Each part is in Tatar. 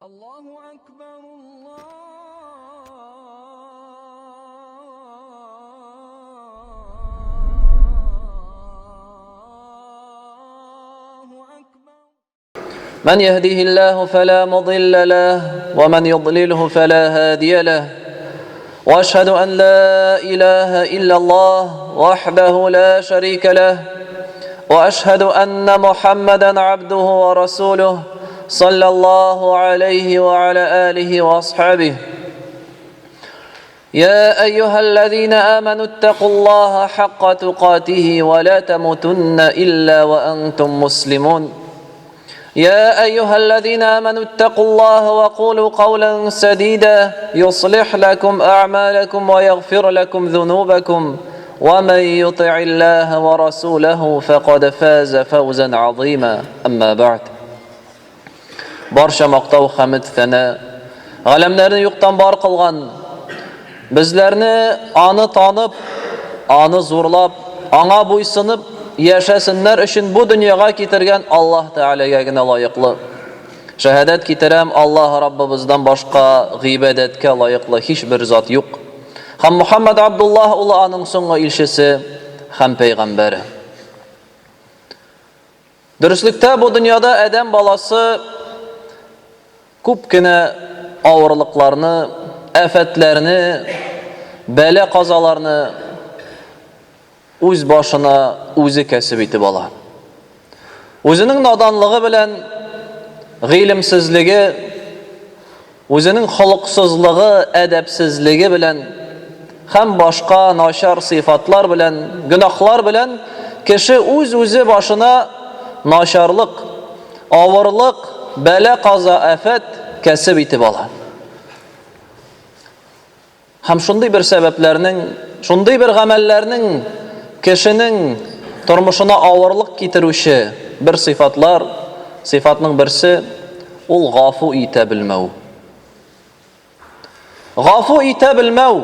الله أكبر الله أكبر. من يهده الله فلا مضل له ومن يضلله فلا هادي له وأشهد أن لا إله إلا الله وحده لا شريك له وأشهد أن محمدا عبده ورسوله صلى الله عليه وعلى آله وأصحابه. يا أيها الذين آمنوا اتقوا الله حق تقاته ولا تموتن إلا وأنتم مسلمون. يا أيها الذين آمنوا اتقوا الله وقولوا قولا سديدا يصلح لكم أعمالكم ويغفر لكم ذنوبكم ومن يطع الله ورسوله فقد فاز فوزا عظيما. أما بعد. Barcha maqtav hamd sana alamlarni yo'qdan bor qilgan, bizlarni ani tanib, ani zo'rlab, anga bo'ysunib yashasinlar uchun bu dunyoga keltirgan Alloh taolagagina loyiqli. Shahodat ketiram, Alloh Rabbimizdan boshqa g'ibodatga loyiqli hech bir zot yo'q. Ham Muhammad Abdulloh uli aning so'nggi elchisi, ham payg'ambari. Durustlikda bu dunyoda odam balasi ko'pgina og'irliklarni, afatlarni, bala qazolarni o'z boshina o'zi kasb etib oladi. O'zining nodonligi bilan, g'ilimsizligi, o'zining xuluqsizligi, adabsizligi bilan ham boshqa noshar sifatlar bilan, gunohlar bilan kishi o'z-o'zi boshina nosharlik, og'irlik, bala qazo afat kasb etib oladi. Ham shunday bir sabablarning, shunday bir amallarning kishining turmushina og'irlik keltiruvchi bir sifatning birsi ul g'afu eta bilmau. G'afu eta bilmau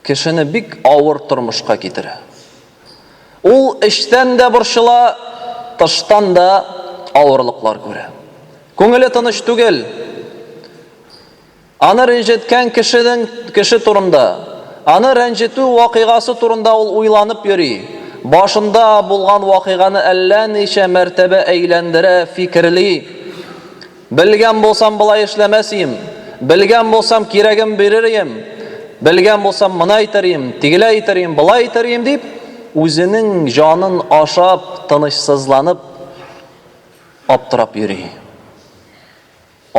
kishini bik og'ir turmushga keltiradi. Ul ishdan da burshila, tashdan da og'irliklar ko'radi. Ko'ngli tinish tugil. Ana ranjitgan kishi turunda, ana ranjitu voqeasi turunda ul o'ylanib yuri. Boshында bo'lgan voqeani allancha martaba aylantira, fikrli. Bilgan bo'lsam bulay ishlamasim, bilgan bo'lsam keragim beririm, bilgan bo'lsam mana aytarim, tigila aytarim, bulay aytarim deb o'zining jonin oshab, tinishsizlanib obtirab yuri.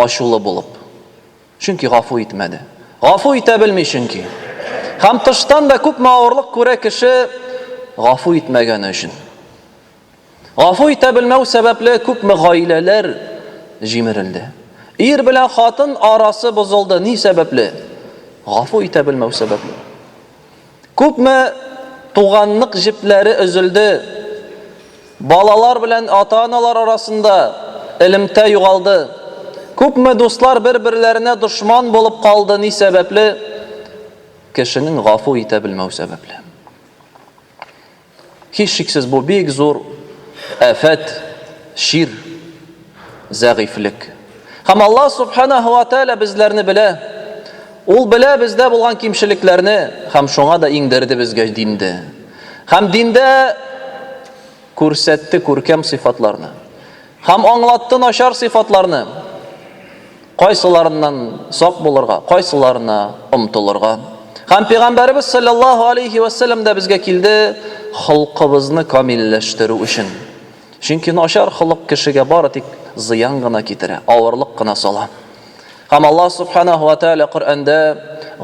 Ashuli bo'lib. Chunki g'afu etmadi. G'afu eta bilmay chunki. Ham tishdan da ko'p ma'orlik ko'ra kishi g'afu etmagani uchun. G'afu eta bilmau sababli ko'p oilalar jimirildi. Er bilan xotin orasi buzildi. Ni sababli? G'afu eta bilmau sababli. Ko'pmi tug'anlik jiplari uzildi. Balalar bilan ota-onalar orasida ilmda yo'qoldi. Ko'pmi do'stlar bir-birlarine dushman bo'lib qoldi. Ni sababli? Kishining g'afu eta bilmau sababli. Hech shaksiz bu bek zo'r afat, shir, zag'iflik. Ham Alloh subhanahu va taala bizlarni bila. Ul bila bizda bo'lgan kimchiliklarni, ham shunga da ingdirdi bizga dinda. Ham dinda ko'rsatdi ko'rkam sifatlarni. Ham anglatdi noshar sifatlarni. Qaysilaridan soq bo'lirga, qaysilarına umtilirga. Ham payg'ambarimiz sallallohu alayhi va sallam da bizga keldi, xulqimizni kamillashtiruv uchun. Chunki noshar xulq kishiga boritik ziyongina keltiradi, og'irlikgina soladi. Ham Alloh subhanahu va taala Qur'onda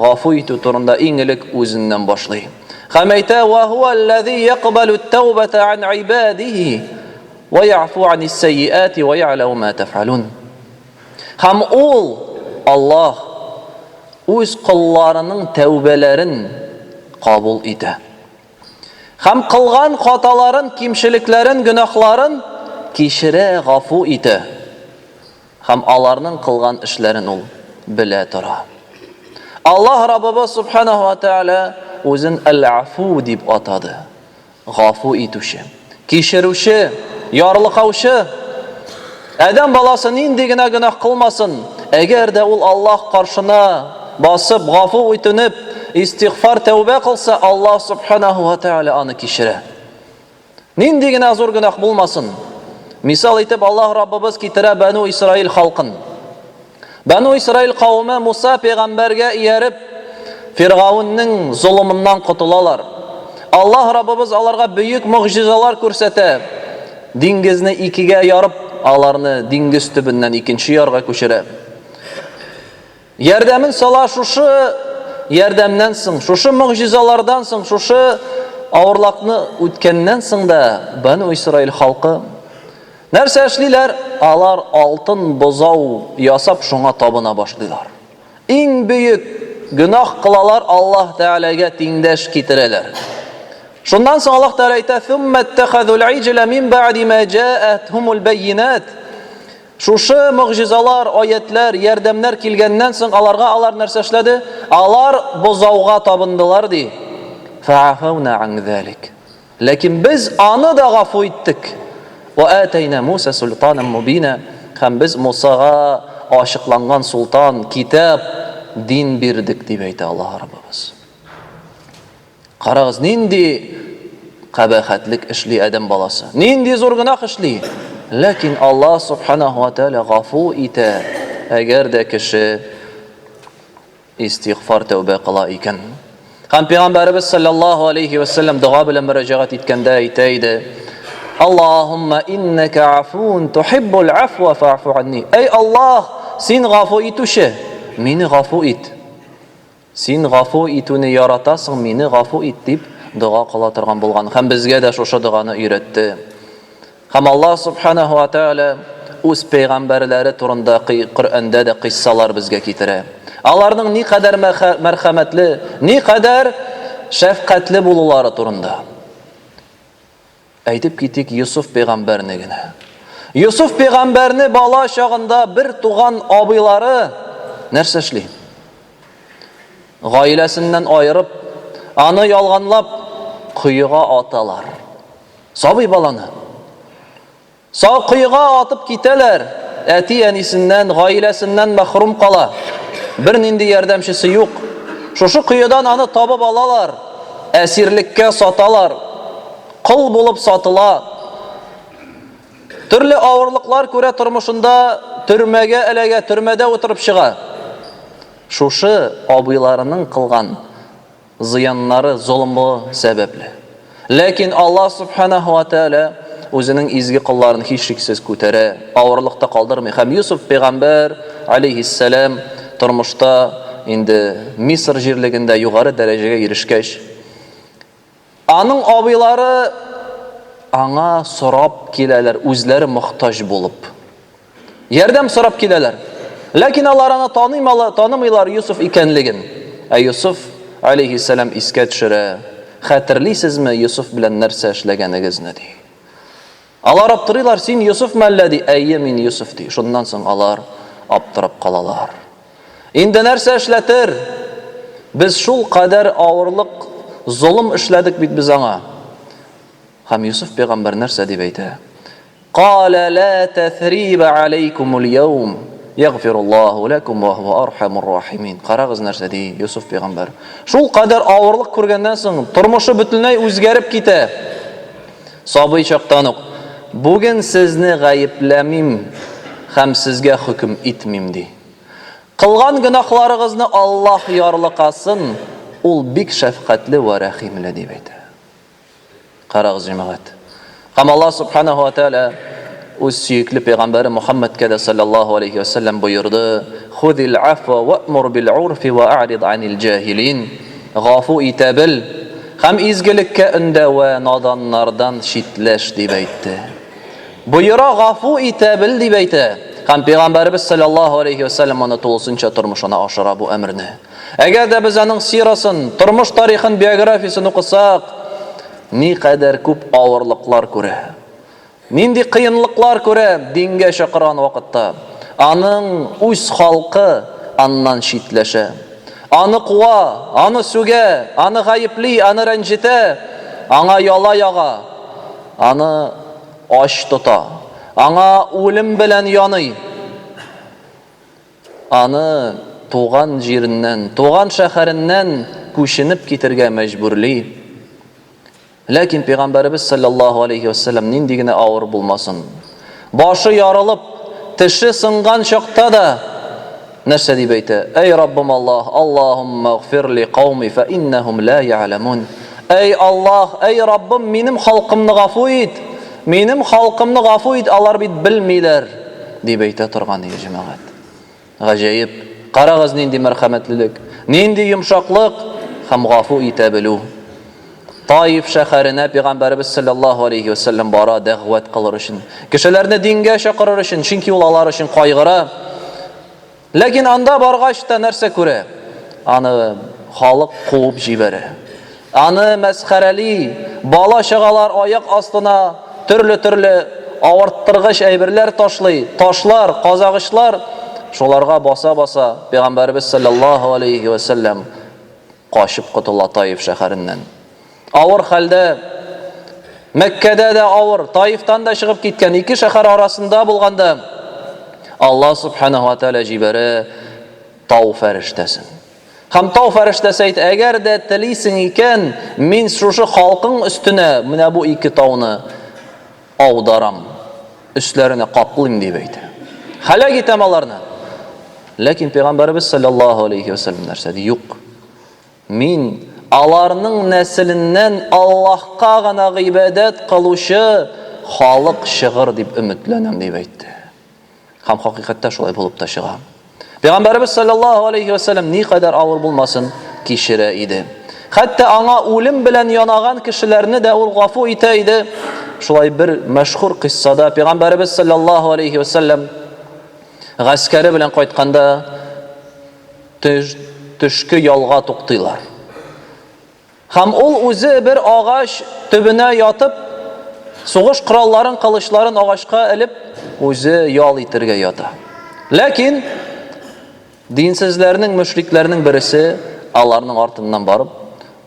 g'afu etu turunda inglik o'zidan boshlaydi. Ham ayta va huvallazi yaqbalu at-tawbata an ibadihi va ya'fu anis sayyiati va ya'lamu ma taf'alun. Ham ol Allah o'z qullarining tavbalarin qabul etadi. Ham qilgan xatolarin, kimchiliklarin, gunohlarin kechira, g'afu etadi. Ham ularning qilgan ishlarini ol bila turadi. Alloh Rabbimiz subhanahu va taala o'zin al-afu deb atadi. G'afu etuvchi, kechiruvchi, yorliqovchi. Адам баласы нинди генә гөнаһ кылмасын, әгәр дә ул Аллаһ каршына басып, гафу үтенеп, истигъфар тәүбә кылса, Аллаһ субханаһу ва тааля аны кичерә. Нинди генә зур гөнаһ булмасын. Мисал итеп, Аллаһ Раббыбыз китерә Бану Исраил халкын. Бану Исраил кавымы Муса пәйгамбәргә ияреп, Фиргавынның зулымыннан кутылалар. Аллаһ Раббыбыз аларга бөек мөгъҗизалар күрсәтә. Диңгезне икегә ярып, аларны диңгез төбеннән икенче ярга күчерә. Ярдәмен сала шушы ярдәмнән соң, шушы мөгъҗизалардан соң, шушы авырлыкны үткәннән соң да Бану Исраил халкы нәрсә эшлиләр? Алар алтын бозау ясап шуңа табына башлыйлар. Иң бөек гөнаһ кылалар, Аллаһ Тәгаләгә тиңдәш китерәләр. Шуннан соң Аллаһ Тәгалә әйтә: "Сумма иттахазул иҗла мин баъди ма җаъатхумул байинат." Шушы мөгъҗизалар, аятлар, ярдәмнәр килгәннән соң алар нәрсә эшләде? Алар бозауга табындылар ди. Фа'афауна ан залик. Ләкин без аны да гафу иттек. Ва атайна Муса султанан мубина. Һәм без Мусага ашыкланган султан, китап, дин бирдек дип әйтә Аллаһ Раббыбыз. Карагыз, нинди кабахатлык эшли адам баласы. Нинди зур гынаһ эшли. Ләкин Аллаһ субханаһу ва тааля гафу итә, әгәр дә кеше истигъфар тәүбә кыла икән. Һәм Пәйгамбәрбез саллаллаһу алейхи ва саллям дуга белән мөрәҗәгать иткәндә әйтә иде: "Аллаһумма иннака афун тухиббул афва фаъфу анни." Эй Аллаһ, син гафу итүче, мине гафу ит. Син гафу итүне яратасың, мине гафу ит дип дуга кыла торган булган. Һәм безгә дә шушы дуганы өйрәтте. Һәм Аллаһ субханаһу ва тааля үз пәйгамбәрләре турында Коръәндә дә кыссалар безгә китерә. Аларның ни кадәр мәрхәмәтле, ни кадәр шәфкатьле булулары турында. Әйтеп китик Юсуф пәйгамбәрне генә. Юсуф пәйгамбәрне бала чагында бер туган абыйлары нәрсә эшли? Гаиләсеннән айырып, аны ялганлап куйга аталар. Сабый баланы. Куйга атып китәләр. Әти-әнисеннән, гаиләсеннән мәхрүм кала. Бер нинди ярдәмчесе юк. Шушы куйдан аны табып алалар. Әсирлеккә саталар. Кул булып сатыла. Төрле авырлыклар күрә тормышында төрмәгә эләгә, төрмәдә утырып чыга. Шушы абыйларының кылган зыяннары, зулымы сәбәпле. Ләкин Аллаһ субханаһу ва тааля үзенең изге кылларын һичшиксез күтәрә, авырлыкта калдырмый. Һәм Юсуф пәйгамбәр алейхиссалам тормышта инде Мисыр җирлегендә югары дәрәҗәгә ирешкәч, аның абыйлары аңа сорап киләләр, үзләре мохтаҗ булып. Ярдәм сорап киләләр. Ләкин алар аны танымыйлар Юсуф икәнлеген. Юсуф алейхиссалам искә төшерә: "Хәтерлисезме Юсуф белән нәрсә эшләгәнегезне?" ди. Алар аптырыйлар: "Син Юсуф мәллә?" ди. "Әйе, мин Юсуф" ди. Шуннан соң алар аптырап калалар. Инде нәрсә эшләтер? Без шул кадәр авырлык, зулым эшләдек бит без аңа. Һәм Юсуф пәйгамбәр нәрсә дип әйтә? "Qala la tathriba alaykumul yawm yaghfirullahu lakum wa huwa arhamur rahimin." Карагыз нәрсә ди Юсуф пәйгамбәр. Шул кадәр авырлык күргәннән соң тормышы бөтенләй үзгәреп китә. Сабый чактан ук: "Бүген сезне гаепләмим һәм сезгә хөкем итмим" ди. Кылган гөнаһларыгызны Аллаһ ярлыкасын, ул бик шәфкатьле ва рәхимле дип әйтә. Карагыз җәмәгать. Һәм Аллаһ субханаһу ва тааля үз сөекле пәйгамбәре Мухаммадка да саллаллаһу алейхи ва саллям боерды: "Худил афва ваъмур бил урфи ва а'рид анил җахилин." Гафу итә бел һәм изгелеккә өндәвә, наданнардан шитләш дип әйтте. Буйра гафу итә бел дип әйтә. Һәм пәйгамбәрбез саллаллаһу алейхи ва саллям аны тулысынча тормышына ашыра бу әмерне. Әгәр дә без аның сирасын, тормыш тарихын, биографиясын укысак, ни кадәр күп авырлыклар күрә. Нинди кыенлыклар күрә дингә чакырган вакытта. Аның үз халкы аннан шитләшә. Аны куа, аны сүгә, аны гаепли, аны рәнҗетә, аңа яла яга, аны аш тота. аңа үлем белән яный, аны туган җиреннән, туган шәһәреннән күченеп китергә мәҗбүрли. Ләкин Пәйгамбәрбез саллаллаһу алейхи ва саллям нинди генә авыр булмасын, башы ярылып, теше сынган чакта да нәрсә дип әйтә? Эй Раббым Аллаһ, Аллаһумма гфир ли қауми фа иннахум ла я'ламун. Эй Аллаһ, эй Раббым, минем халкымны гафу ит. Минем халкымны гафу ит, алар бит белмиләр дип әйтә торган иде җәмәгать. Гаҗәеп. Карагыз нинди мәрхәмәтлелек, нинди йомшаклык һәм гафу итә белү. Таиф шәһәренә Пәйгамбәрбез саллаллаһу алейхи ва саллям бара дәгъват кылыр өчен, кешеләрне дингә чакырыр өчен, чөнки ул алар өчен кайгыра. Ләкин анда баргач та нәрсә күрә? Аны халык куып җибәрә. Аны мәсхәрәли, бала-чагалар аяк астына төрле авырттыргыч әйберләр ташлый, ташлар, казагычлар, шуларга баса-баса Пәйгамбәрбез саллаллаһу алейхи ва саллям качып котыла Таиф шәһәреннән. Авыр хәлдә, Мәккәдә дә авыр, Таифтан да чыгып киткән, ике шәһәр арасында булганда Аллаһ субханаһу ва тааля җибәрә тау фәрештәсен. Һәм тау фәрештәсе әйтә: "Әгәр дә телисең икән, мин шушы халкың өстенә менә бу ике тауны аударам, өсләренә каплыйм" дип әйтә. Һәлак итәм аларны. Ләкин Пәйгамбәрбез саллаллаһу алейхи ва саллям нәрсә ди? Юк. Мин аларның нәселеннән Аллаһка гына гыйбадәт кылучы халык чыгыр дип өметләнәм дип әйтте. Һәм хакыйкатьтә шулай булып та чыга. Пәйгамбәрбез саллаллаһу алейхи ва саллям никадәр авыр булмасын кичерә иде. Хәтта аңа үлем белән янаган кешеләрне дә ул гафу итә иде. Шулай бер мәшһүр кыссада Пәйгамбәрбез саллаллаһу алейхи ва саллям гаскәре белән кайтканда төшке ялга туктыйлар. Һәм ул үзе бер агач төбенә ятып, сугыш коралларын, кылычларын агачка элеп, үзе ял итәргә ята. Ләкин динсезләрнең, мөшрикләрнең берсе аларның артыннан барып,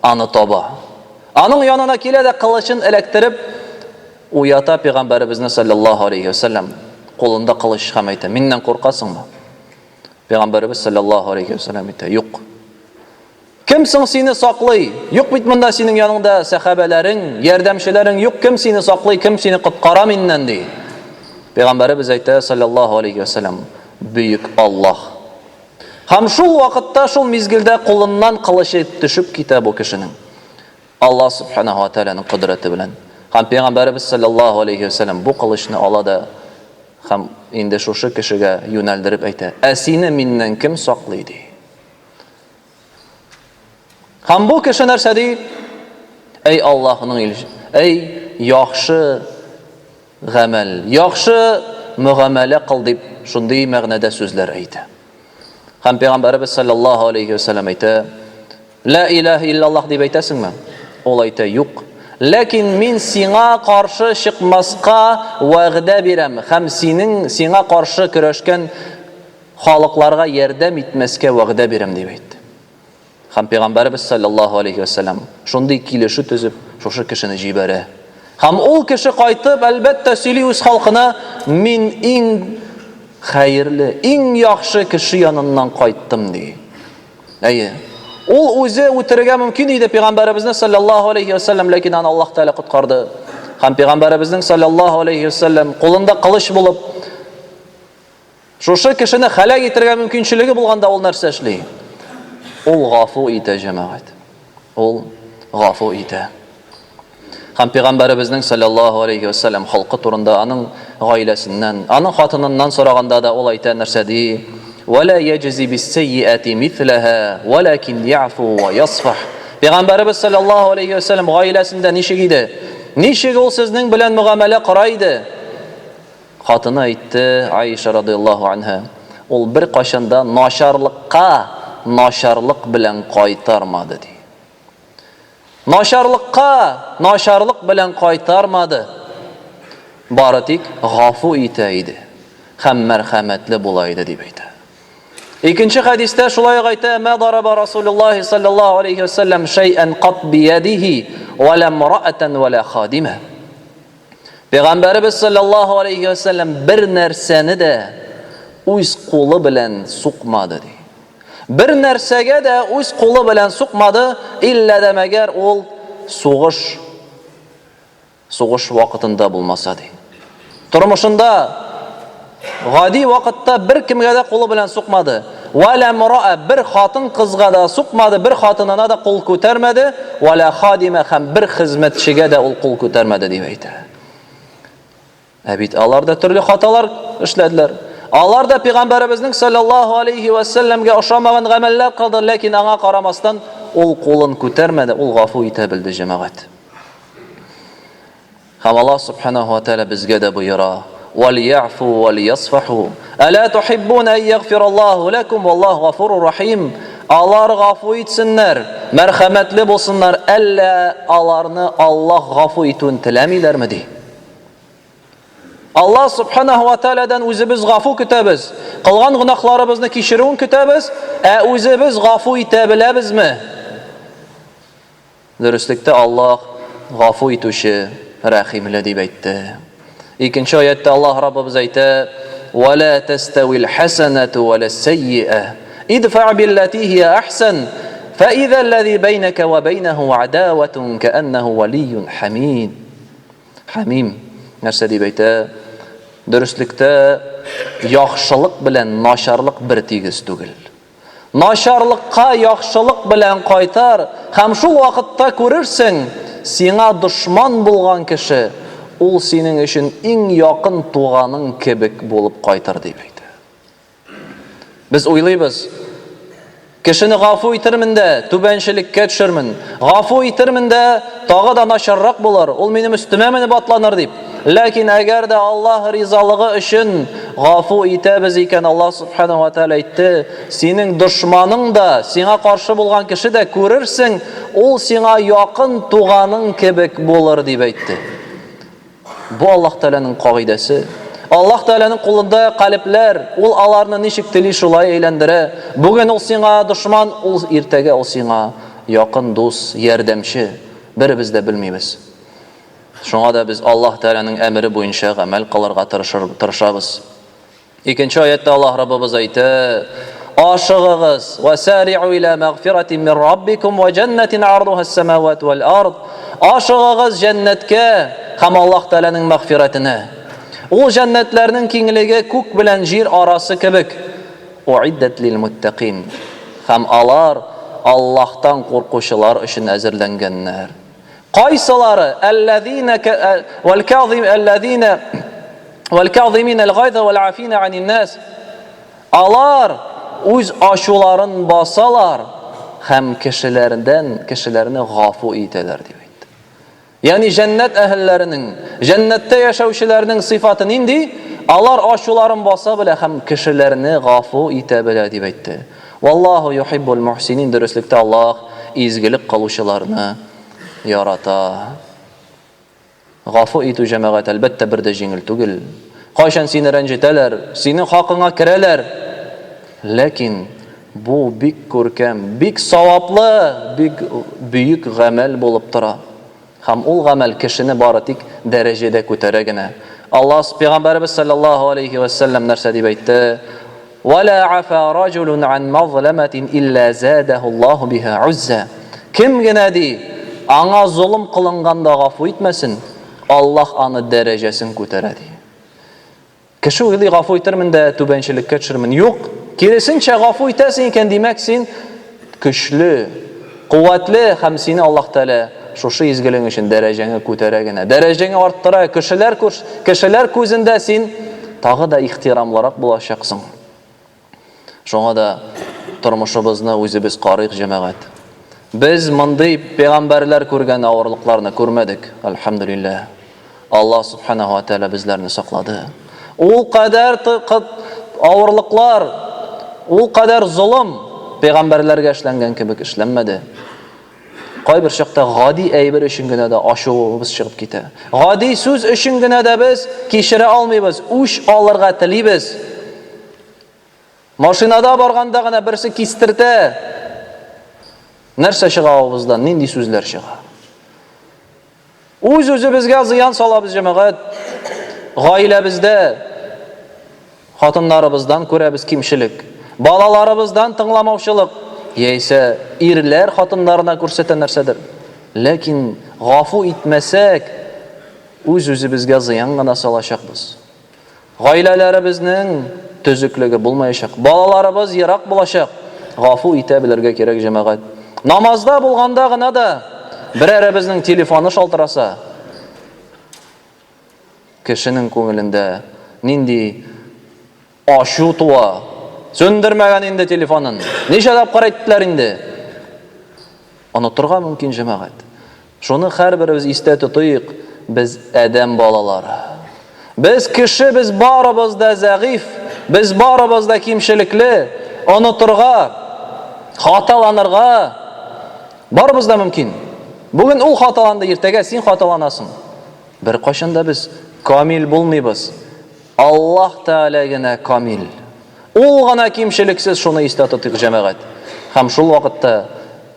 аны таба. Аның янына килә дә кылычын эләктереп, уята Пәйгамбәрбезне саллаллаһу алейхи ва саллям кулында кылыч һәм әйтә: "Миннән куркасыңмы?" Пәйгамбәрбез саллаллаһу алейхи ва саллям әйтә: "Юк." Кем соң сине саклый? Юк бит монда синең яныңда сахабаларың, ярдәмчеләрең юк, кем сине саклый, кем сине коткара миннән ди. Пәйгамбәрбез әйтә саллаллаһу алейхи ва саллям: "Бөек Аллаһ." Һәм шул вакытта, шул мизгелдә кулыннан кылычы төшеп китә бу кешенең. Аллаһ субханаһу ва тааляның кудраты белән. Һәм Пәйгамбәрбез саллаллаһу алейхи ва саллям бу кылычны ала да һәм инде шушы кешегә юнәлдереп әйтә: "Ә сине миннән кем саклый?" ди. Һәм бу кеше нәрсә ди? Эй Аллаһның илче, эй яхшы гамәл, яхшы мөгамәлә кыл дип шундый мәгънәдә сүзләр әйтә. Һәм Пәйгамбәрбез саллаллаһу алейхи ва саллям әйтә: "Ла илаһа иллаллаһ" дип әйтәсеңме? Ул әйтә: "Юк. Ләкин мин сиңа каршы чыкмаска вәгъдә бирәм, һәм сиңа каршы көрәшкән халыкларга ярдәм итмәскә вәгъдә бирәм" дип әйтте. Һәм Пәйгамбәрбез саллаллаһу алейхи ва саллям шундый килешү төзеп, шушы кешене җибәрә. Һәм ул кеше кайтып, әлбәттә сөйли үз халкына: "Мин иң хәерле, иң яхшы кеше яныннан кайттым" ди. Әйе. Ул үзе үтерергә мөмкин иде Пәйгамбәрбезне саллаллаһу алейхи ва саллям, ләкин аны Аллаһ Тәала коткарды. Һәм Пәйгамбәрбезнең саллаллаһу алейхи ва саллям кулында кылыч булып, шушы кешене һәлак итәргә мөмкинчелеге булганда ул нәрсә эшли? Ул гафу итә җәмәгать. Ул гафу итә. Һәм Пәйгамбәрбезнең саллаллаһу алейхи ва саллям халкы турында, аның гаиләсеннән, аның хатыныннан сораганда да ул әйтә нәрсә ди? "Вала яҗзи бис-саййати мислаха, валакин яфу ва ясфах." Пәйгамбәрбез саллаллаһу алейхи ва саллям гаиләсендә ничек иде? Ничек ул сезнең белән мөгамәлә кыра иде? Хатыны әйтте, Айша радиллаһу анха, ул бер кашанда начарлык белән кайтармады ди. Начарлык белән кайтармады. Бары тик гафу итә иде. Һәм мәрхәмәтле була иде дип әйтә. Икенче хадистә шулай әйтә: "Ма дараба Расулуллаһ саллаллаһу алейхи ва саллям шай'ан qat bi yadihi wa la imra'atan wa la khadima." Peygamberimiz sallallahu aleyhi ve sellem bir nerseni de o'z qo'li bilan suqmadi deydi. Bir narsaga da o'z qo'li bilan suqmadi, illa demagar ol so'g'ish vaqtida bo'lmasa deydi. Turmushunda g'odiy vaqtda bir kimga da qo'li bilan suqmadi. Wala mar'a bir xotin qizga da suqmadi, bir xotinana da qo'l ko'tarmadi, wala xodima ham bir xizmatchiga da qo'l ko'tarmadi deb aytadi. Abid alarda turli xatolar ishladilar. Alarda Peygamberimizning sallallohu alayhi va sallamga o'xshamagan amallar qildi, lekin anga qaramasdan qo'lini ko'tarmadi, g'afu eta bildi jamoat. Ham Alloh subhanahu va taala bizga da buyura: "Wal-ya'fu wal-yasfahu. Ala tuhibbuna an yaghfirallohu lakum wallohu g'afurur rahim." Alloh g'afu etsinlar, marhamatli bo'lsinlar, alla alarni Alloh g'afu etun tilamilarmi deydi. Allah subhanahu wa ta'aladan o'zimiz g'afu kutamiz. Qilgan gunohlarimizni kechiruvni kutamiz, o'zimiz g'afu eta bilamizmi? Durustlikda Alloh g'afu etuvchi, rahimli deb aytdi. Ikkinchi oyatda Alloh Rabbimiz aytadi: "Va la tastawil hasanatu va las-sayyi'a. Idfa' billati hiya ahsan, fa idha alladhi baynaka wa baynahu adawatun ka'annahu waliyyun hamid." Hamim narsa deb aytadi. Durustlikda yaxshilik bilan nosharlik bir tegiz tugil. Nosharlikqa yaxshilik bilan qaytar, ham shu vaqtda ko'rarsan, senga dushman bo'lgan kishi ul sening uchun eng yaqin tug'aning kebek bo'lib qaytar deb aytadi. Biz o'ylaymiz, kishini g'afu etirminda tubanchilikka tushirmin, g'afu etirminda tog'i da nosharroq bo'lar, ul mening ustimga minib otlanar deb. Lekin agarda Alloh rizoligi uchun g'afu etamiz ekan, Alloh subhanahu va taolo aytdi: "Sening dushmaning da, senga qarshi bo'lgan kishi da ko'rarsan, u senga yaqin tug'aning kebek bo'lar" deb aytdi. Bu Alloh taolaning qoidasi. Alloh taolaning qo'lida qalblar, ul alarni nechik tili shulay aylandira. Bugun ul senga dushman, ul ertaga ul senga yaqin do'st, yordamchi. Bir biz de bilmaymiz. Şuna da biz Allah Teala'nın emri boyunca amel kılırga tırışabız. İkinci ayette Allah Rabbimiz aytadi: "Aşığınız ve sari'u ila mağfiratin min rabbikum ve cennetin arduha as-semawati vel ard." Aşığınız cennetke, ham Allah Teala'nın mağfiretine. O cennetlerinin kengligi ko'k bilan yer arası kebek. Uiddat lil muttaqin. Ham alar Allah'tan qorquvchilar uchun azirlanganlar. Qaysalari allazina wal-kazimin al-ghayza wal-afina 'anil nas. Alar o'z ashularin basalar, ham kishilarni g'afu etalar deb aytdi. Ya'ni cennet ehillerinin, cennette yaşavchilarning sifati nindi? Alar ashularin basa bila ham kishilarni g'afu etabilar deb aytdi. Vallohu yuhibbul muhsinin. Durustlikda Alloh izgilik qiluvchilarni yarata. G'afu etu jamoat albatta birda jengil tugil. Qachon seni ranjitalar, sening haqingga kiralar. Lekin bu bik ko'rkam, bik savobli, bik buyuk amal bo'lib turadi. Ham ul amal kishini baratik darajada ko'taragina. Alloh Peygamberimiz sallallohu alayhi va sallam narsa deb aytdi: "Wala afa rajulun an mazlamatin illa zadahu Alloh biha uzza." Kimgina di anga zulm qilinganda g'afu etmasin, Alloh ani darajasini ko'taradi. Kishi o'zi g'afu etirminda tubanchilikka tushirmin. Yo'q, kirisincha g'afu etasin ekan, demak sen kuchli, quvvatli, ham seni Alloh taolo shu izgiling uchun darajangni ko'taragina, darajangni orttira, kishilar ko'zinda sen tag'i da ehtiromliroq bo'lashaqsan. Shunga da turmushimizni o'zimiz qariq jamoat. Biz bunday payg'ambarlar ko'rgan og'irliklarni ko'rmadik, alhamdulillah. Alloh subhanahu va taolo bizlarni saqladi. U qadar og'irliklar, u qadar zulm payg'ambarlarga ishlangan kabi ishlanmadi. Qoy bir şaqda g'odiy aybir ishingina da ashuvimiz chiqib ketadi. G'odiy so'z ishingina da biz kechira olmaymiz, ush olirga tiliymiz. Mashinada borgandagina birisi kestirdi. Narsa chiqa og'izdan, nindi so'zlar chiqa. O'z-o'zimizga ziyon solamiz jamoat. гаиләбездә хатыннарыбыздан күрәбез кимчелек, балаларыбыздан тыңламаучылык, яисә ирләр хатыннарына күрсәтә нәрсәдер. Ләкин гафу итмәсәк, үз-үзебезгә зыян гына салачакбыз. Гаиләләребезнең төзеклеге булмаячак, балаларыбыз ерак булачак. Гафу итә белергә кирәк, җәмәгать. Намазда булганда гына да берәребезнең телефоны шалтыраса, кешенең күңелендә нинди ашу туа. Сөндермәгән инде телефонын. Ничә тапкыр әйттеләр инде. Онытырга мөмкин, җәмәгать. Шуны һәрберебез истә тотыйк, без адәм балалары. Без кеше, без барыбыз да зәгыйф, без барыбыз да кимчелекле. Онытырга, хаталанырга барыбыз да мөмкин. Бүген ул хаталанды, иртәгә син хаталанасың. Бер кашанда без камил булмыйбыз. Аллаһ Тәгалә генә камил. Ул гына кимчелексез, шуны истә тотыйк, җәмәгать. Һәм шул вакытта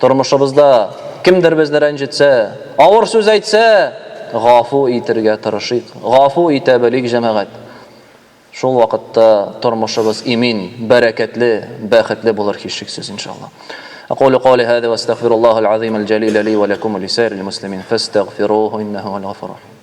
тормышыбызда кемдер безне рәнҗетсә, авыр сүз әйтсә, гафу итәргә тырышыйк. Гафу итә белик, җәмәгать. Шул вакытта тормышыбыз имин, бәрәкәтле, бәхетле булыр һичшиксез, иншаллах. أقول قولي هذا واستغفر الله العظيم الجليل لي ولكم ولسائر المسلمين فاستغفروه إنه هو الغفور الرحيم.